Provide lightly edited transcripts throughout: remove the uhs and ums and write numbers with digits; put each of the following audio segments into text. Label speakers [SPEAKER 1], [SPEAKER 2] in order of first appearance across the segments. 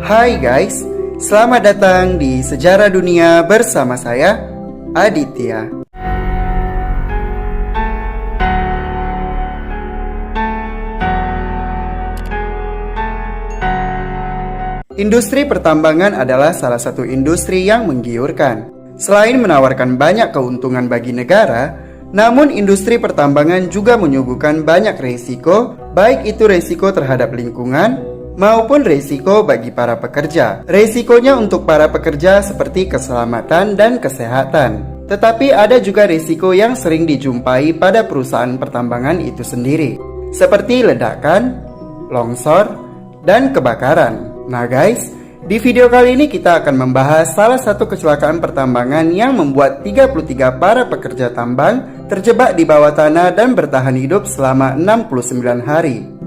[SPEAKER 1] Hai guys, selamat datang di Sejarah Dunia bersama saya, Aditya. Industri pertambangan adalah salah satu industri yang menggiurkan. Selain menawarkan banyak keuntungan bagi negara, namun industri pertambangan juga menyuguhkan banyak risiko, baik itu risiko terhadap lingkungan maupun risiko bagi para pekerja. Risikonya untuk para pekerja seperti keselamatan dan kesehatan. Tetapi ada juga risiko yang sering dijumpai pada perusahaan pertambangan itu sendiri, seperti ledakan, longsor, dan kebakaran. Nah guys, di video kali ini kita akan membahas salah satu kecelakaan pertambangan yang membuat 33 para pekerja tambang terjebak di bawah tanah dan bertahan hidup selama 69 hari.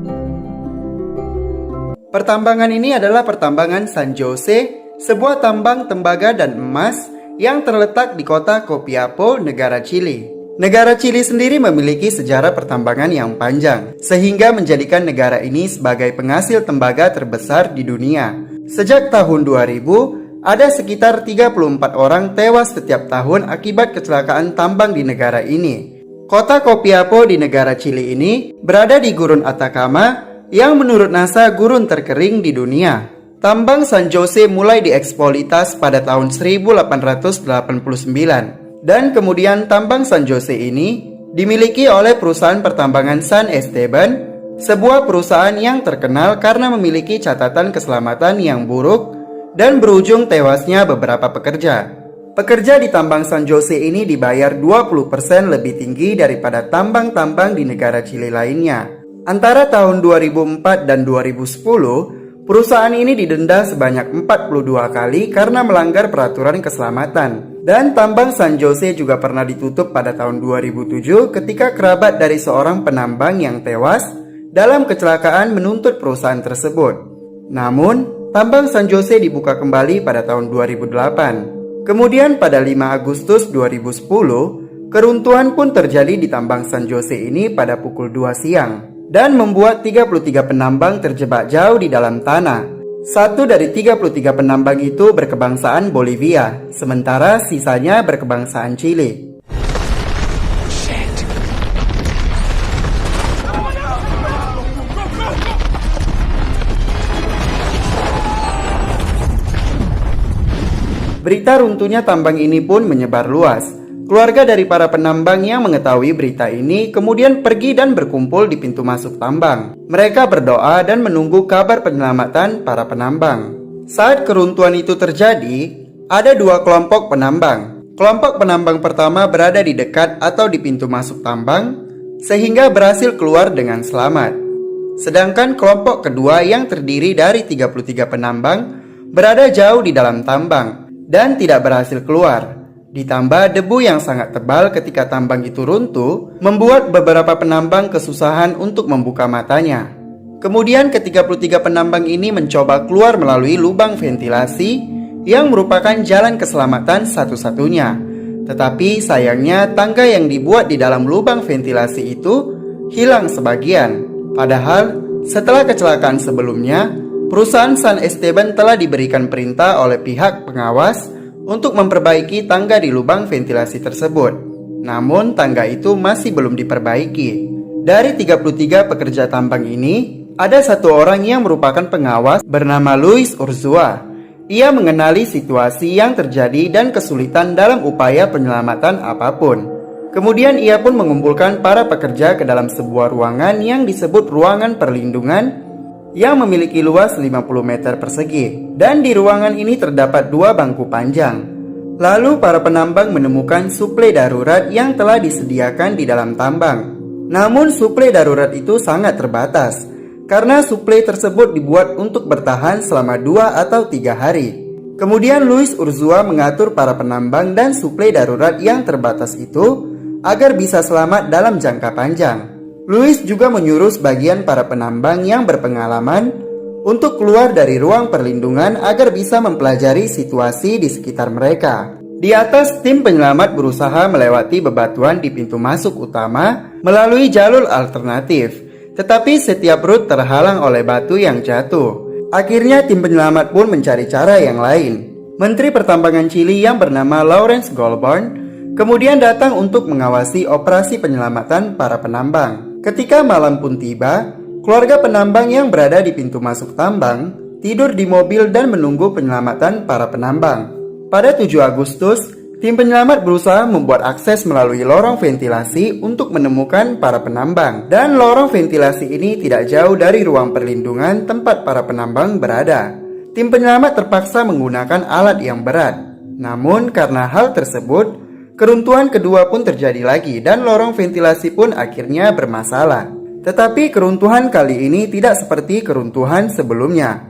[SPEAKER 1] Pertambangan ini adalah pertambangan San Jose, sebuah tambang tembaga dan emas yang terletak di kota Copiapó, negara Chili. Negara Chili sendiri memiliki sejarah pertambangan yang panjang, sehingga menjadikan negara ini sebagai penghasil tembaga terbesar di dunia. Sejak tahun 2000, ada sekitar 34 orang tewas setiap tahun akibat kecelakaan tambang di negara ini. Kota Copiapó di negara Chili ini berada di Gurun Atacama, yang menurut NASA gurun terkering di dunia. Tambang San Jose mulai dieksploitasi pada tahun 1889 dan kemudian tambang San Jose ini dimiliki oleh perusahaan pertambangan San Esteban, sebuah perusahaan yang terkenal karena memiliki catatan keselamatan yang buruk dan berujung tewasnya beberapa pekerja. Pekerja di tambang San Jose ini dibayar 20% lebih tinggi daripada tambang-tambang di negara Chili lainnya. Antara tahun 2004 dan 2010, perusahaan ini didenda sebanyak 42 kali karena melanggar peraturan keselamatan. Dan tambang San Jose juga pernah ditutup pada tahun 2007 ketika kerabat dari seorang penambang yang tewas dalam kecelakaan menuntut perusahaan tersebut. Namun, tambang San Jose dibuka kembali pada tahun 2008. Kemudian pada 5 Agustus 2010, keruntuhan pun terjadi di tambang San Jose ini pada pukul 2 siang. Dan membuat 33 penambang terjebak jauh di dalam tanah. Satu dari 33 penambang itu berkebangsaan Bolivia, sementara sisanya berkebangsaan Chili. Berita runtuhnya tambang ini pun menyebar luas. Keluarga dari para penambang yang mengetahui berita ini kemudian pergi dan berkumpul di pintu masuk tambang. Mereka berdoa dan menunggu kabar penyelamatan para penambang. Saat keruntuhan itu terjadi, ada dua kelompok penambang. Kelompok penambang pertama berada di dekat atau di pintu masuk tambang, sehingga berhasil keluar dengan selamat. Sedangkan kelompok kedua yang terdiri dari 33 penambang berada jauh di dalam tambang dan tidak berhasil keluar. Ditambah debu yang sangat tebal ketika tambang itu runtuh, membuat beberapa penambang kesusahan untuk membuka matanya. Kemudian ke-33 penambang ini mencoba keluar melalui lubang ventilasi yang merupakan jalan keselamatan satu-satunya. Tetapi sayangnya tangga yang dibuat di dalam lubang ventilasi itu hilang sebagian. Padahal setelah kecelakaan sebelumnya, perusahaan San Esteban telah diberikan perintah oleh pihak pengawas untuk memperbaiki tangga di lubang ventilasi tersebut. Namun tangga itu masih belum diperbaiki. Dari 33 pekerja tambang ini, ada satu orang yang merupakan pengawas bernama Luis Urzua. Ia mengenali situasi yang terjadi dan kesulitan dalam upaya penyelamatan apapun. Kemudian ia pun mengumpulkan para pekerja ke dalam sebuah ruangan yang disebut ruangan perlindungan yang memiliki luas 50 meter persegi. Dan di ruangan ini terdapat dua bangku panjang. Lalu para penambang menemukan suplai darurat yang telah disediakan di dalam tambang. Namun suplai darurat itu sangat terbatas, karena suplai tersebut dibuat untuk bertahan selama 2 atau 3 hari. Kemudian Luis Urzua mengatur para penambang dan suplai darurat yang terbatas itu agar bisa selamat dalam jangka panjang. Luis juga menyuruh sebagian para penambang yang berpengalaman untuk keluar dari ruang perlindungan agar bisa mempelajari situasi di sekitar mereka. Di atas, tim penyelamat berusaha melewati bebatuan di pintu masuk utama melalui jalur alternatif. Tetapi setiap rute terhalang oleh batu yang jatuh. Akhirnya tim penyelamat pun mencari cara yang lain. Menteri Pertambangan Chili yang bernama Lawrence Goulburn kemudian datang untuk mengawasi operasi penyelamatan para penambang. Ketika malam pun tiba, keluarga penambang yang berada di pintu masuk tambang tidur di mobil dan menunggu penyelamatan para penambang. Pada 7 Agustus, tim penyelamat berusaha membuat akses melalui lorong ventilasi untuk menemukan para penambang. Dan lorong ventilasi ini tidak jauh dari ruang perlindungan tempat para penambang berada. Tim penyelamat terpaksa menggunakan alat yang berat. Namun karena hal tersebut, keruntuhan kedua pun terjadi lagi dan lorong ventilasi pun akhirnya bermasalah. Tetapi keruntuhan kali ini tidak seperti keruntuhan sebelumnya.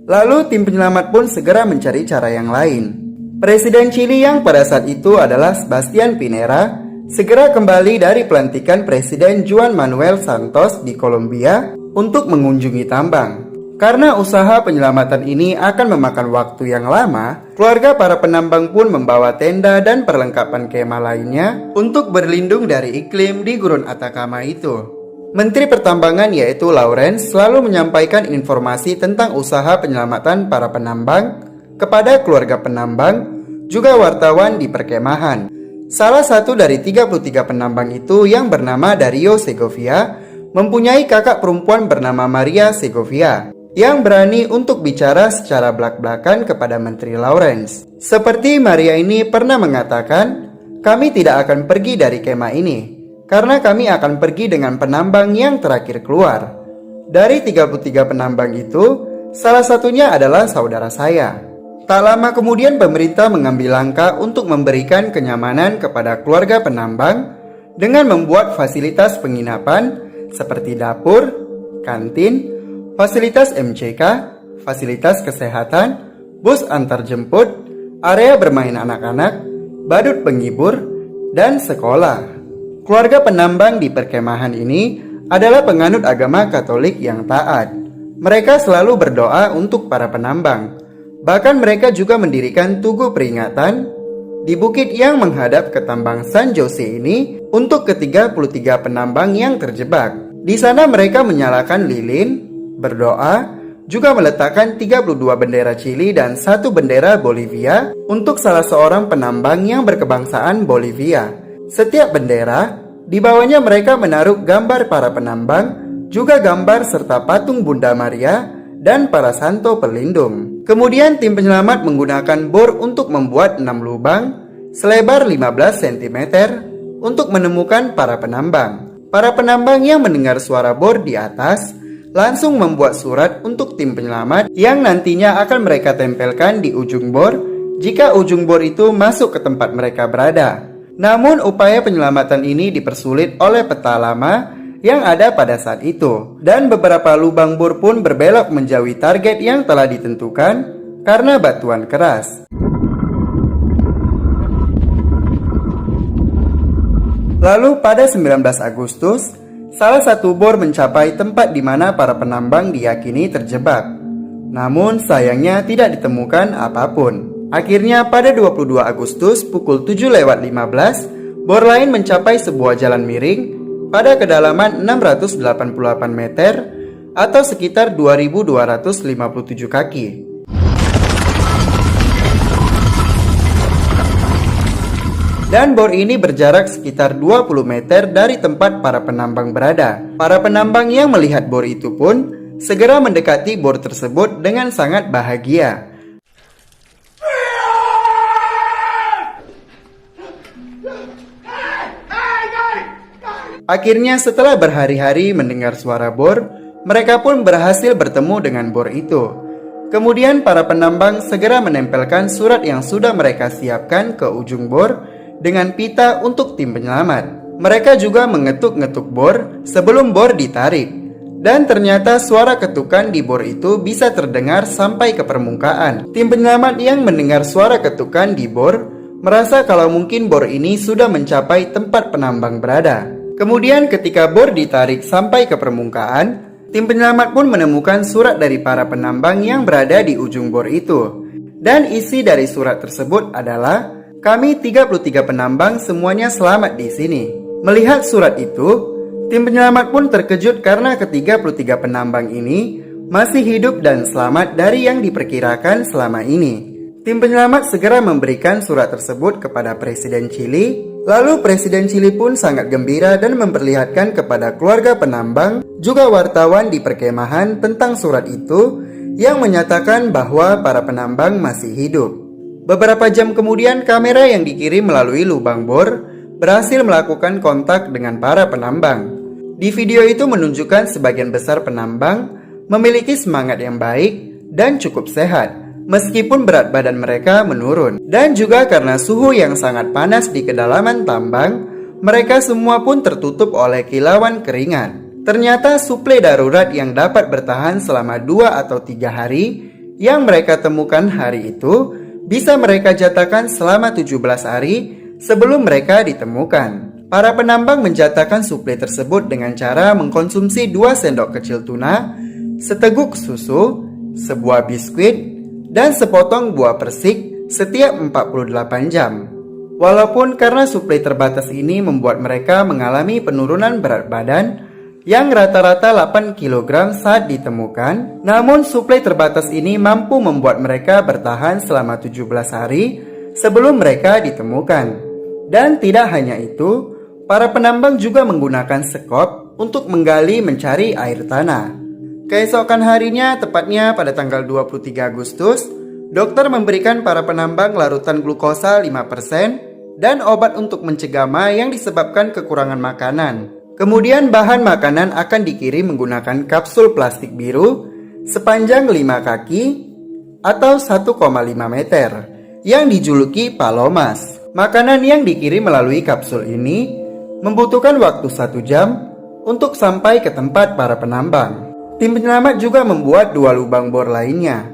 [SPEAKER 1] Lalu tim penyelamat pun segera mencari cara yang lain. Presiden Chili yang pada saat itu adalah Sebastián Pinera segera kembali dari pelantikan Presiden Juan Manuel Santos di Kolombia untuk mengunjungi tambang. Karena usaha penyelamatan ini akan memakan waktu yang lama, keluarga para penambang pun membawa tenda dan perlengkapan kemah lainnya untuk berlindung dari iklim di Gurun Atacama itu. Menteri Pertambangan yaitu Lawrence selalu menyampaikan informasi tentang usaha penyelamatan para penambang kepada keluarga penambang, juga wartawan di perkemahan. Salah satu dari 33 penambang itu yang bernama Dario Segovia mempunyai kakak perempuan bernama Maria Segovia yang berani untuk bicara secara belak-belakan kepada Menteri Lawrence. Seperti Maria ini pernah mengatakan, "Kami tidak akan pergi dari kemah ini, karena kami akan pergi dengan penambang yang terakhir keluar." Dari 33 penambang itu, salah satunya adalah saudara saya. Tak lama kemudian pemerintah mengambil langkah untuk memberikan kenyamanan kepada keluarga penambang dengan membuat fasilitas penginapan seperti dapur, kantin, fasilitas MCK, fasilitas kesehatan, bus antar jemput, area bermain anak-anak, badut penghibur, dan sekolah. Keluarga penambang di perkemahan ini adalah penganut agama Katolik yang taat. Mereka selalu berdoa untuk para penambang. Bahkan mereka juga mendirikan tugu peringatan di bukit yang menghadap ke tambang San Jose ini untuk ke-33 penambang yang terjebak. Di sana mereka menyalakan lilin, berdoa, juga meletakkan 32 bendera Chili dan 1 bendera Bolivia untuk salah seorang penambang yang berkebangsaan Bolivia. Setiap bendera, di bawahnya mereka menaruh gambar para penambang, juga gambar serta patung Bunda Maria dan para santo pelindung. Kemudian tim penyelamat menggunakan bor untuk membuat 6 lubang selebar 15 cm untuk menemukan para penambang. Para penambang yang mendengar suara bor di atas langsung membuat surat untuk tim penyelamat yang nantinya akan mereka tempelkan di ujung bor jika ujung bor itu masuk ke tempat mereka berada. Namun upaya penyelamatan ini dipersulit oleh peta lama yang ada pada saat itu, dan beberapa lubang bor pun berbelok menjauhi target yang telah ditentukan karena batuan keras. Lalu pada 19 Agustus, salah satu bor mencapai tempat di mana para penambang diyakini terjebak. Namun sayangnya tidak ditemukan apapun. Akhirnya pada 22 Agustus pukul 7:15, bor lain mencapai sebuah jalan miring pada kedalaman 688 meter atau sekitar 2.257 kaki. Dan bor ini berjarak sekitar 20 meter dari tempat para penambang berada. Para penambang yang melihat bor itu pun segera mendekati bor tersebut dengan sangat bahagia. Akhirnya setelah berhari-hari mendengar suara bor, mereka pun berhasil bertemu dengan bor itu. Kemudian para penambang segera menempelkan surat yang sudah mereka siapkan ke ujung bor dengan pita untuk tim penyelamat. Mereka juga mengetuk-ngetuk bor sebelum bor ditarik. Dan ternyata suara ketukan di bor itu bisa terdengar sampai ke permukaan. Tim penyelamat yang mendengar suara ketukan di bor merasa kalau mungkin bor ini sudah mencapai tempat penambang berada. Kemudian ketika bor ditarik sampai ke permukaan, tim penyelamat pun menemukan surat dari para penambang yang berada di ujung bor itu. Dan isi dari surat tersebut adalah, "Kami 33 penambang semuanya selamat di sini." Melihat surat itu, tim penyelamat pun terkejut karena ke-33 penambang ini masih hidup dan selamat dari yang diperkirakan selama ini. Tim penyelamat segera memberikan surat tersebut kepada Presiden Chili. Lalu Presiden Chili pun sangat gembira dan memperlihatkan kepada keluarga penambang juga wartawan di perkemahan tentang surat itu yang menyatakan bahwa para penambang masih hidup. Beberapa jam kemudian kamera yang dikirim melalui lubang bor berhasil melakukan kontak dengan para penambang. Di video itu menunjukkan sebagian besar penambang memiliki semangat yang baik dan cukup sehat, meskipun berat badan mereka menurun. Dan juga karena suhu yang sangat panas di kedalaman tambang, mereka semua pun tertutup oleh kilauan keringat. Ternyata suplai darurat yang dapat bertahan selama 2 atau 3 hari yang mereka temukan hari itu bisa mereka jatakan selama 17 hari sebelum mereka ditemukan. Para penambang menjatakan suplai tersebut dengan cara mengkonsumsi 2 sendok kecil tuna, seteguk susu, sebuah biskuit, dan sepotong buah persik setiap 48 jam. Walaupun karena suplai terbatas ini membuat mereka mengalami penurunan berat badan yang rata-rata 8 kg saat ditemukan, namun suplai terbatas ini mampu membuat mereka bertahan selama 17 hari sebelum mereka ditemukan. Dan tidak hanya itu, para penambang juga menggunakan sekop untuk menggali mencari air tanah. Keesokan harinya, tepatnya pada tanggal 23 Agustus, dokter memberikan para penambang larutan glukosa 5% dan obat untuk mencegah ma yang disebabkan kekurangan makanan. Kemudian bahan makanan akan dikirim menggunakan kapsul plastik biru sepanjang 5 kaki atau 1,5 meter yang dijuluki Palomas. Makanan yang dikirim melalui kapsul ini membutuhkan waktu 1 jam untuk sampai ke tempat para penambang. Tim penyelamat juga membuat 2 lubang bor lainnya.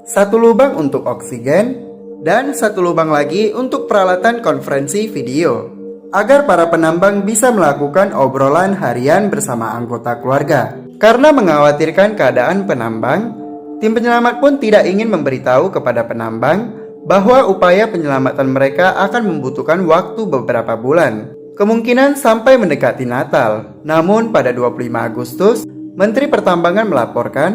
[SPEAKER 1] 1 lubang untuk oksigen dan 1 lubang lagi untuk peralatan konferensi video, agar para penambang bisa melakukan obrolan harian bersama anggota keluarga. Karena mengkhawatirkan keadaan penambang, tim penyelamat pun tidak ingin memberitahu kepada penambang bahwa upaya penyelamatan mereka akan membutuhkan waktu beberapa bulan, kemungkinan sampai mendekati Natal. Namun pada 25 Agustus, Menteri Pertambangan melaporkan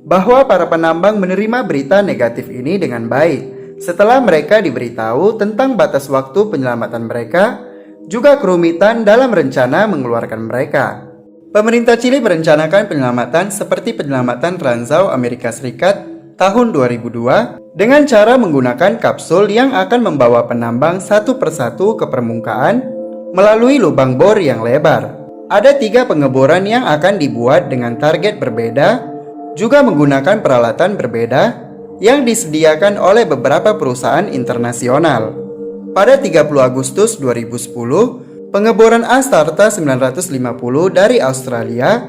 [SPEAKER 1] bahwa para penambang menerima berita negatif ini dengan baik setelah mereka diberitahu tentang batas waktu penyelamatan mereka, juga kerumitan dalam rencana mengeluarkan mereka. Pemerintah Chili merencanakan penyelamatan seperti penyelamatan Ranzau Amerika Serikat tahun 2002 dengan cara menggunakan kapsul yang akan membawa penambang satu persatu ke permukaan melalui lubang bor yang lebar. Ada 3 pengeboran yang akan dibuat dengan target berbeda, juga menggunakan peralatan berbeda yang disediakan oleh beberapa perusahaan internasional. Pada 30 Agustus 2010, pengeboran Astarta 950 dari Australia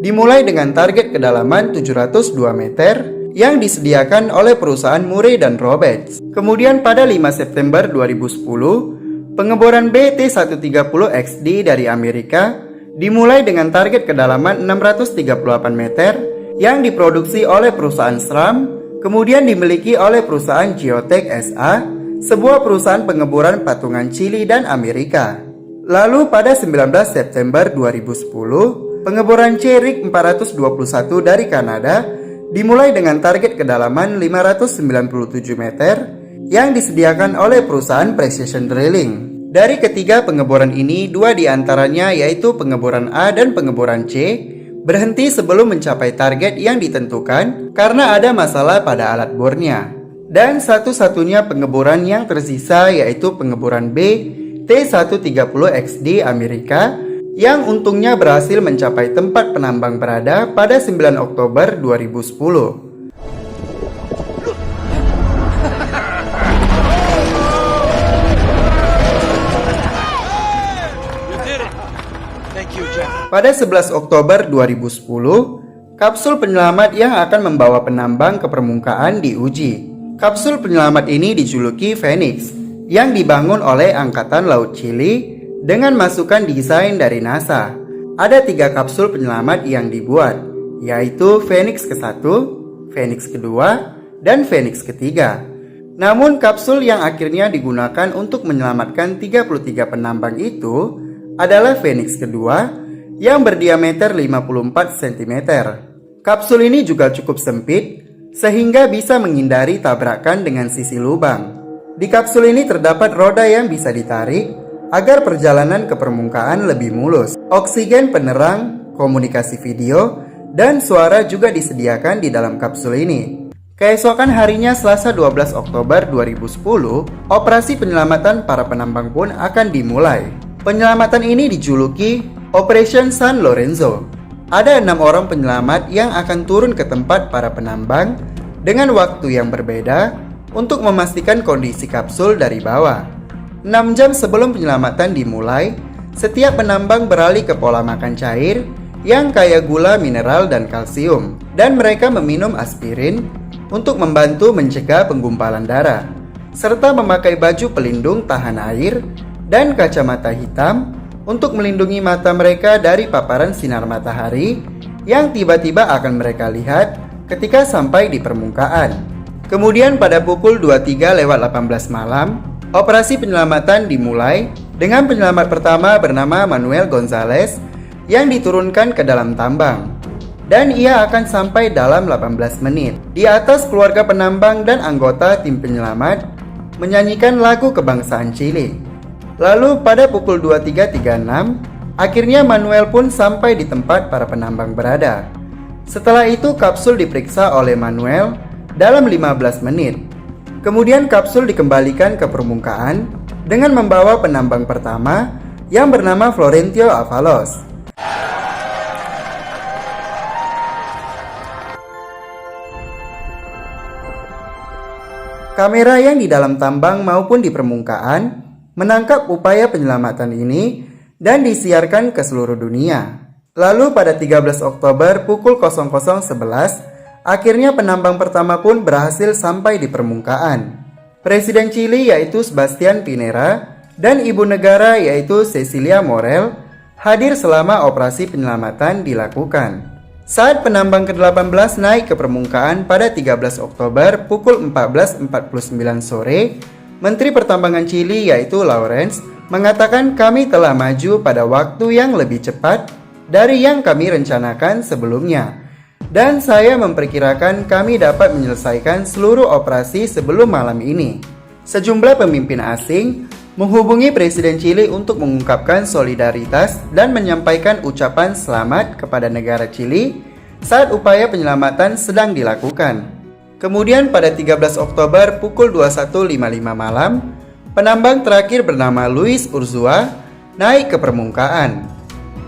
[SPEAKER 1] dimulai dengan target kedalaman 702 meter yang disediakan oleh perusahaan Murray dan Roberts. Kemudian pada 5 September 2010, pengeboran BT-130XD dari Amerika dimulai dengan target kedalaman 638 meter yang diproduksi oleh perusahaan SRAM, kemudian dimiliki oleh perusahaan Geotech SA, sebuah perusahaan pengeboran patungan Chili dan Amerika. Lalu pada 19 September 2010, pengeboran CRIG 421 dari Kanada dimulai dengan target kedalaman 597 meter yang disediakan oleh perusahaan Precision Drilling. Dari ketiga pengeboran ini, 2 diantaranya yaitu pengeboran A dan pengeboran C berhenti sebelum mencapai target yang ditentukan karena ada masalah pada alat bornya. Dan satu-satunya pengeboran yang tersisa yaitu pengeboran B T-130XD Amerika yang untungnya berhasil mencapai tempat penambang berada pada 9 Oktober 2010. Pada 11 Oktober 2010, kapsul penyelamat yang akan membawa penambang ke permukaan diuji. Kapsul penyelamat ini dijuluki Phoenix, yang dibangun oleh Angkatan Laut Chili dengan masukan desain dari NASA. Ada 3 kapsul penyelamat yang dibuat, yaitu Phoenix ke-1, Phoenix kedua, dan Phoenix ketiga. Namun kapsul yang akhirnya digunakan untuk menyelamatkan 33 penambang itu adalah Phoenix kedua yang berdiameter 54 cm. Kapsul ini juga cukup sempit, sehingga bisa menghindari tabrakan dengan sisi lubang. Di kapsul ini terdapat roda yang bisa ditarik, agar perjalanan ke permukaan lebih mulus. Oksigen penerang, komunikasi video, dan suara juga disediakan di dalam kapsul ini. Keesokan harinya Selasa 12 Oktober 2010, operasi penyelamatan para penambang pun akan dimulai. Penyelamatan ini dijuluki Operation San Lorenzo. Ada 6 orang penyelamat yang akan turun ke tempat para penambang dengan waktu yang berbeda untuk memastikan kondisi kapsul dari bawah. 6 jam sebelum penyelamatan dimulai, setiap penambang beralih ke pola makan cair yang kaya gula, mineral, dan kalsium, dan mereka meminum aspirin untuk membantu mencegah penggumpalan darah, serta memakai baju pelindung tahan air dan kacamata hitam untuk melindungi mata mereka dari paparan sinar matahari yang tiba-tiba akan mereka lihat ketika sampai di permukaan. Kemudian pada pukul 23:18 malam, operasi penyelamatan dimulai dengan penyelamat pertama bernama Manuel Gonzalez yang diturunkan ke dalam tambang. Dan ia akan sampai dalam 18 menit. Di atas, keluarga penambang dan anggota tim penyelamat menyanyikan lagu kebangsaan Chili. Lalu pada pukul 23.36, akhirnya Manuel pun sampai di tempat para penambang berada. Setelah itu kapsul diperiksa oleh Manuel dalam 15 menit. Kemudian kapsul dikembalikan ke permukaan dengan membawa penambang pertama yang bernama Florentio Avalos. Kamera yang di dalam tambang maupun di permukaan menangkap upaya penyelamatan ini dan disiarkan ke seluruh dunia. Lalu pada 13 Oktober pukul 00.11, akhirnya penambang pertama pun berhasil sampai di permukaan. Presiden Chili yaitu Sebastián Pinera dan ibu negara yaitu Cecilia Morel hadir selama operasi penyelamatan dilakukan. Saat penambang ke-18 naik ke permukaan pada 13 Oktober pukul 14.49 sore, Menteri Pertambangan Chili yaitu Lawrence mengatakan kami telah maju pada waktu yang lebih cepat dari yang kami rencanakan sebelumnya. Dan saya memperkirakan kami dapat menyelesaikan seluruh operasi sebelum malam ini. Sejumlah pemimpin asing menghubungi Presiden Chili untuk mengungkapkan solidaritas dan menyampaikan ucapan selamat kepada negara Chili saat upaya penyelamatan sedang dilakukan. Kemudian pada 13 Oktober pukul 21.55 malam, penambang terakhir bernama Luis Urzúa naik ke permukaan.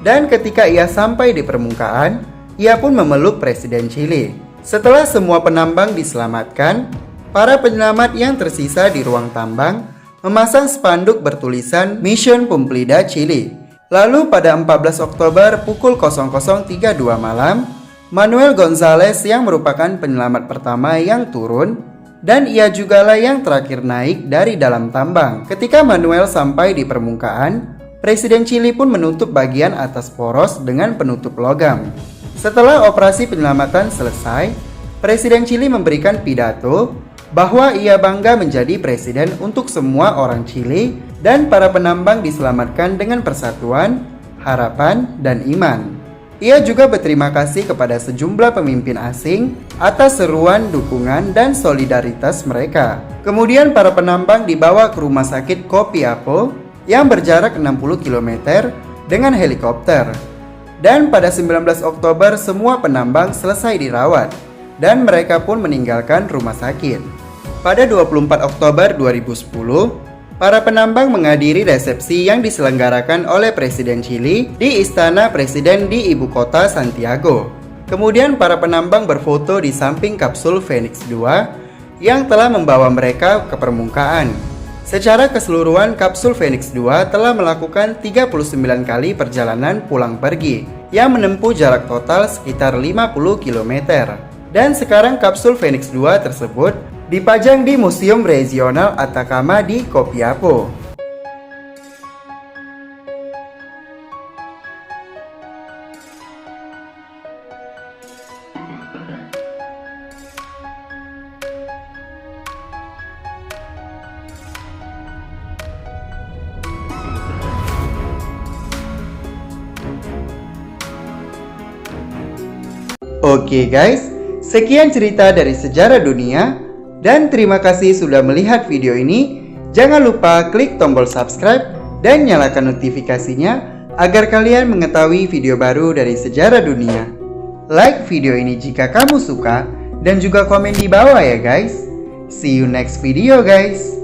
[SPEAKER 1] Dan ketika ia sampai di permukaan, ia pun memeluk Presiden Chili. Setelah semua penambang diselamatkan, para penyelamat yang tersisa di ruang tambang memasang spanduk bertulisan Mission Cumplida Chili. Lalu pada 14 Oktober pukul 00.32 malam, Manuel Gonzalez yang merupakan penyelamat pertama yang turun, dan ia jugalah yang terakhir naik dari dalam tambang. Ketika Manuel sampai di permukaan, Presiden Chili pun menutup bagian atas poros dengan penutup logam. Setelah operasi penyelamatan selesai, Presiden Chili memberikan pidato bahwa ia bangga menjadi presiden untuk semua orang Chili dan para penambang diselamatkan dengan persatuan, harapan, dan iman. Ia juga berterima kasih kepada sejumlah pemimpin asing atas seruan, dukungan, dan solidaritas mereka. Kemudian para penambang dibawa ke rumah sakit Copiapó yang berjarak 60 km dengan helikopter. Dan pada 19 Oktober semua penambang selesai dirawat dan mereka pun meninggalkan rumah sakit. Pada 24 Oktober 2010, para penambang menghadiri resepsi yang diselenggarakan oleh Presiden Chili di Istana Presiden di ibu kota Santiago. Kemudian para penambang berfoto di samping kapsul Phoenix 2 yang telah membawa mereka ke permukaan. Secara keseluruhan kapsul Phoenix 2 telah melakukan 39 kali perjalanan pulang pergi yang menempuh jarak total sekitar 50 km. Dan sekarang kapsul Phoenix 2 tersebut dipajang di Museum Regional Atacama di Copiapó. Oke guys, sekian cerita dari sejarah dunia, dan terima kasih sudah melihat video ini. Jangan lupa klik tombol subscribe dan nyalakan notifikasinya agar kalian mengetahui video baru dari sejarah dunia. Like video ini jika kamu suka dan juga komen di bawah ya guys. See you next video guys.